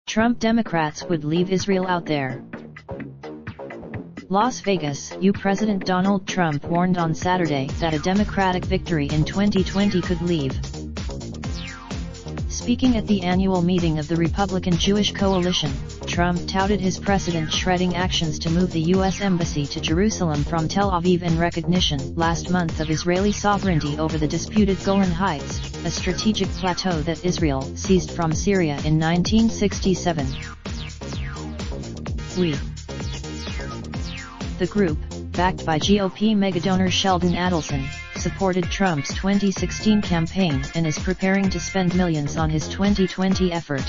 Trump Democrats would leave Israel out there. Las Vegas, U.S. President Donald Trump warned on Saturday that a Democratic victory in 2020 could leave. Speaking at the annual meeting of the Republican Jewish Coalition, Trump touted his precedent-shredding actions to move the U.S. Embassy to Jerusalem from Tel Aviv in recognition last month of Israeli sovereignty over the disputed Golan Heights, a strategic plateau that Israel seized from Syria in 1967. The group, backed by GOP megadonor Sheldon Adelson, supported Trump's 2016 campaign and is preparing to spend millions on his 2020 effort.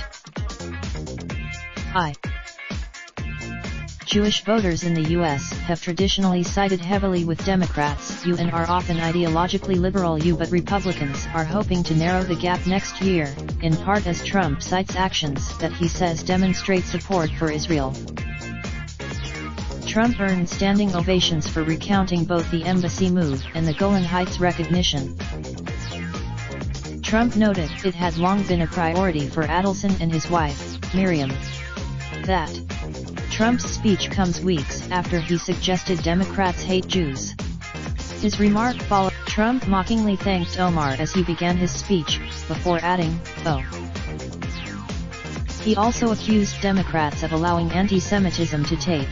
Jewish voters in the U.S. have traditionally sided heavily with Democrats and are often ideologically liberal but Republicans are hoping to narrow the gap next year, in part as Trump cites actions that he says demonstrate support for Israel. Trump earned standing ovations for recounting both the embassy move and the Golan Heights recognition. Trump noted it had long been a priority for Adelson and his wife, Miriam. That Trump's speech comes weeks after he suggested Democrats hate Jews. His remark followed. Trump mockingly thanked Omar as he began his speech, before adding, "Oh." He also accused Democrats of allowing anti-Semitism to take.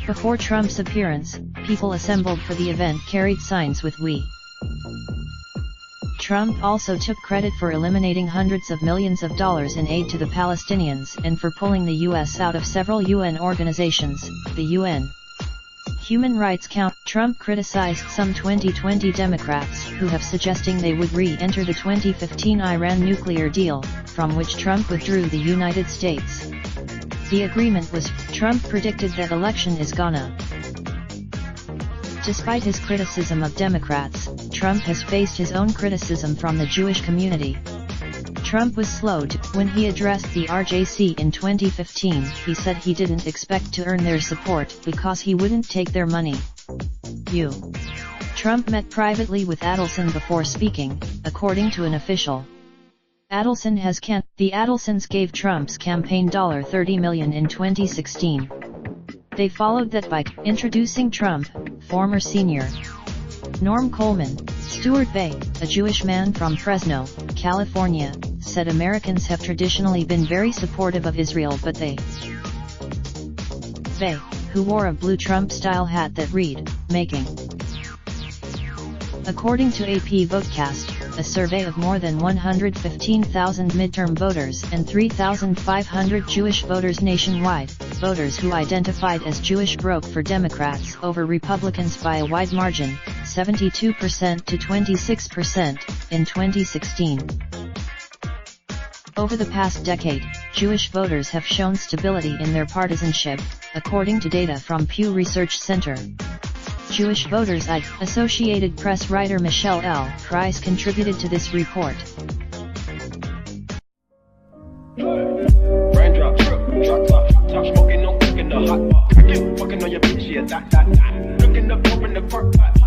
Before Trump's appearance, people assembled for the event carried signs with "We." Trump also took credit for eliminating hundreds of millions of dollars in aid to the Palestinians and for pulling the U.S. out of several UN organizations, the UN Human Rights Council. Trump criticized some 2020 Democrats who have suggesting they would re-enter the 2015 Iran nuclear deal, from which Trump withdrew the United States. The agreement was. Trump predicted that election is gonna. Despite his criticism of Democrats, Trump has faced his own criticism from the Jewish community. Trump was slow to. When he addressed the RJC in 2015, he said he didn't expect to earn their support because he wouldn't take their money. Trump met privately with Adelson before speaking, according to an official. Adelson has The Adelsons gave Trump's campaign $30 million in 2016. They followed that by introducing Trump, former senior Norm Coleman. Stuart Bay, a Jewish man from Fresno, California, said Americans have traditionally been very supportive of Israel, but Bay, who wore a blue Trump-style hat that read, "Making." According to AP Votecast, a survey of more than 115,000 midterm voters and 3,500 Jewish voters nationwide, voters who identified as Jewish broke for Democrats over Republicans by a wide margin, 72% to 26%, in 2016. Over the past decade, Jewish voters have shown stability in their partisanship, according to data from Pew Research Center. Jewish voters. Associated Press writer Michelle L. Price contributed to this report. Raindrop, truck top smoking, no cooking the hot pot. Fucking on your bitch, yeah, that. Looking up, open the park pot.